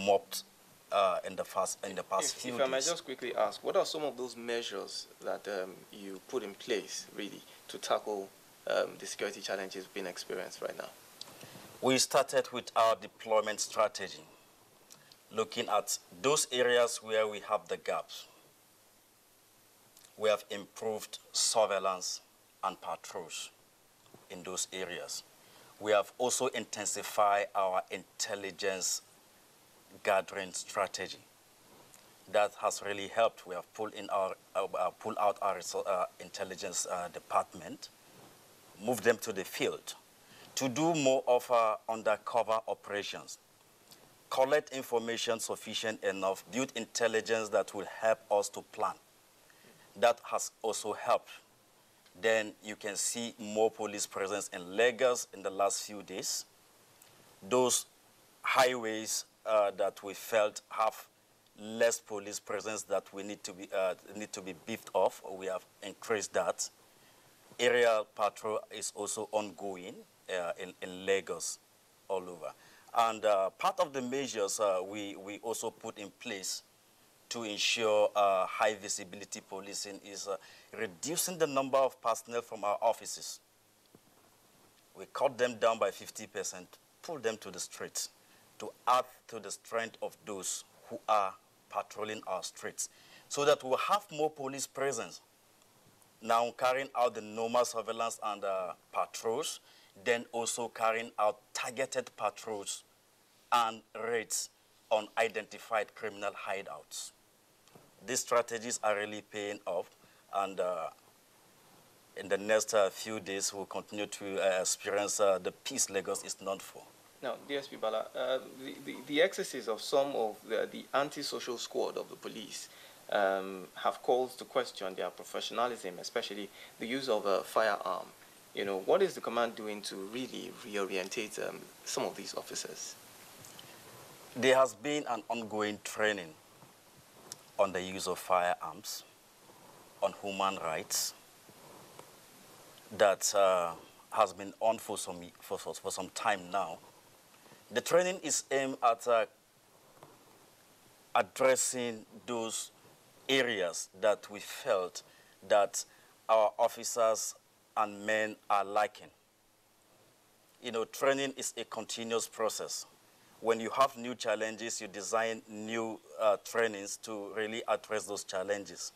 mopped in the past few days. If I may just quickly ask, what are some of those measures that you put in place, really, to tackle the security challenges being experienced right now? We started with our deployment strategy, looking at those areas where we have the gaps. We have improved surveillance and patrols in those areas. We have also intensified our intelligence gathering strategy. That has really helped. We have pulled out our intelligence department, moved them to the field to do more of our undercover operations, collect information sufficient enough, build intelligence that will help us to plan. That has also helped. Then you can see more police presence in Lagos in the last few days. Those highways that we felt have less police presence that we need to be beefed off. We have increased that. Aerial patrol is also ongoing in Lagos all over. And part of the measures we also put in place to ensure high visibility policing is reducing the number of personnel from our offices. We cut them down by 50%, pull them to the streets to add to the strength of those who are patrolling our streets so that we'll have more police presence. Now carrying out the normal surveillance and patrols, then also carrying out targeted patrols and raids on identified criminal hideouts. These strategies are really paying off, and in the next few days, we'll continue to experience the peace Lagos is known for. Now, DSP Bala, the excesses of some of the anti-social squad of the police have called to question their professionalism, especially the use of a firearm. You know, what is the command doing to really reorientate some of these officers? There has been an ongoing training on the use of firearms, on human rights, that has been on for some time now. The training is aimed at addressing those areas that we felt that our officers and men are lacking. You know, training is a continuous process. When you have new challenges, you design new trainings to really address those challenges.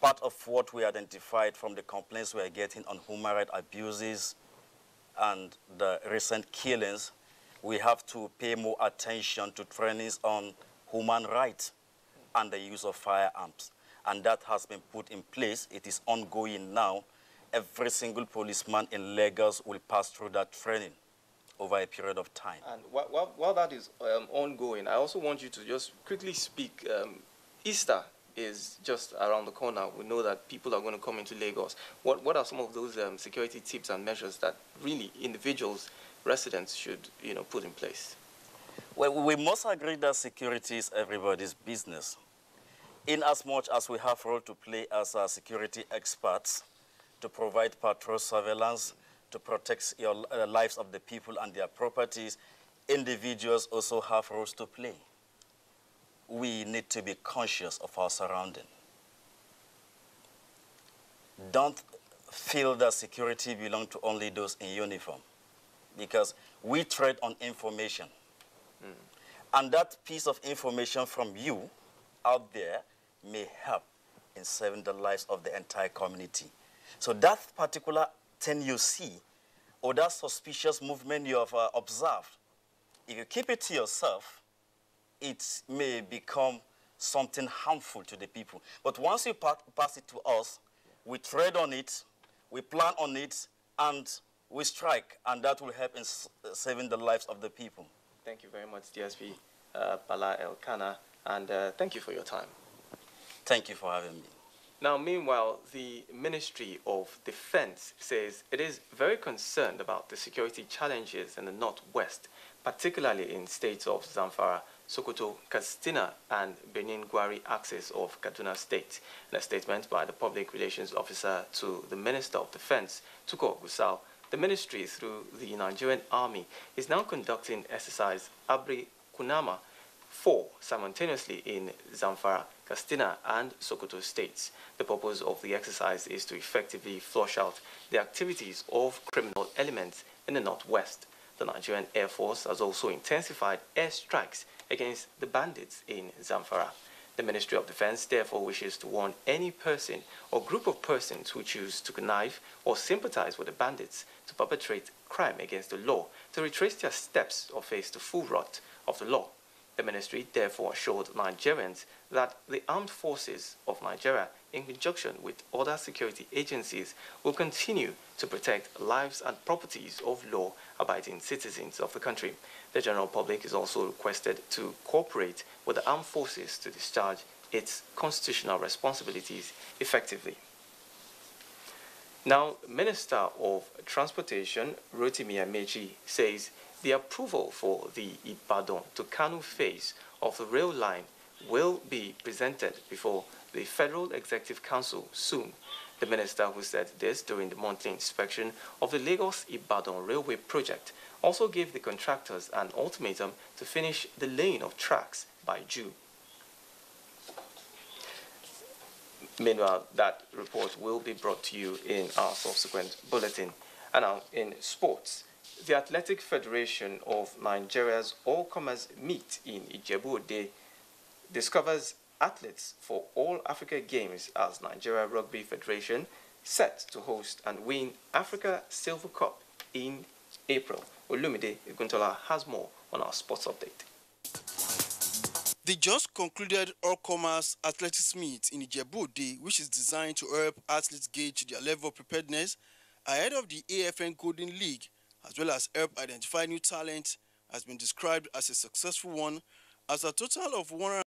Part of what we identified from the complaints we are getting on human rights abuses and the recent killings, we have to pay more attention to trainings on human rights and the use of firearms. And that has been put in place. It is ongoing now. Every single policeman in Lagos will pass through that training over a period of time. And while that is ongoing, I also want you to just quickly speak. Easter is just around the corner. We know that people are going to come into Lagos. What are some of those security tips and measures that really individuals, residents should put in place? Well, we must agree that security is everybody's business. In as much as we have a role to play as security experts to provide patrol surveillance, to protect your lives of the people and their properties, individuals also have roles to play. We need to be conscious of our surrounding. Don't feel that security belongs to only those in uniform, because we trade on information. And that piece of information from you out there may help in saving the lives of the entire community. So that particular thing you see, or that suspicious movement you have observed, if you keep it to yourself, it may become something harmful to the people. But once you pass it to us, we trade on it, we plan on it, and we strike, and that will help in saving the lives of the people. Thank you very much, DSP Bala Elkanah, and thank you for your time. Thank you for having me. Now, meanwhile, the Ministry of Defense says it is very concerned about the security challenges in the Northwest, particularly in states of Zamfara, Sokoto, Katsina, and Benin Gwari axis of Kaduna State. In a statement by the Public Relations Officer to the Minister of Defense, Tukur Gusau, the ministry, through the Nigerian Army, is now conducting exercise Abri Kunama 4 simultaneously in Zamfara, Katsina, and Sokoto states. The purpose of the exercise is to effectively flush out the activities of criminal elements in the northwest. The Nigerian Air Force has also intensified airstrikes against the bandits in Zamfara. The Ministry of Defense therefore wishes to warn any person or group of persons who choose to connive or sympathize with the bandits to perpetrate crime against the law to retrace their steps or face the full wrath of the law. The ministry therefore assured Nigerians that the armed forces of Nigeria, in conjunction with other security agencies, will continue to protect lives and properties of law-abiding citizens of the country. The general public is also requested to cooperate with the armed forces to discharge its constitutional responsibilities effectively. Now, Minister of Transportation, Rotimi Amechi, says the approval for the Ibadan to Kano phase of the rail line will be presented before the Federal Executive Council soon. The minister, who said this during the monthly inspection of the Lagos-Ibadan railway project, also gave the contractors an ultimatum to finish the laying of tracks by June. Meanwhile, that report will be brought to you in our subsequent bulletin. And now, in sports, the Athletic Federation of Nigeria's all-comers meet in Ijebu-Ode discovers athletes for all Africa Games as Nigeria Rugby Federation set to host and win Africa Silver Cup in April. Olumide Iguntola has more on our sports update. The just concluded all-comers athletics meet in Ijebu-Ode, which is designed to help athletes gauge their level of preparedness ahead of the AFN Golden League, as well as help identify new talent, has been described as a successful one, as a total of 100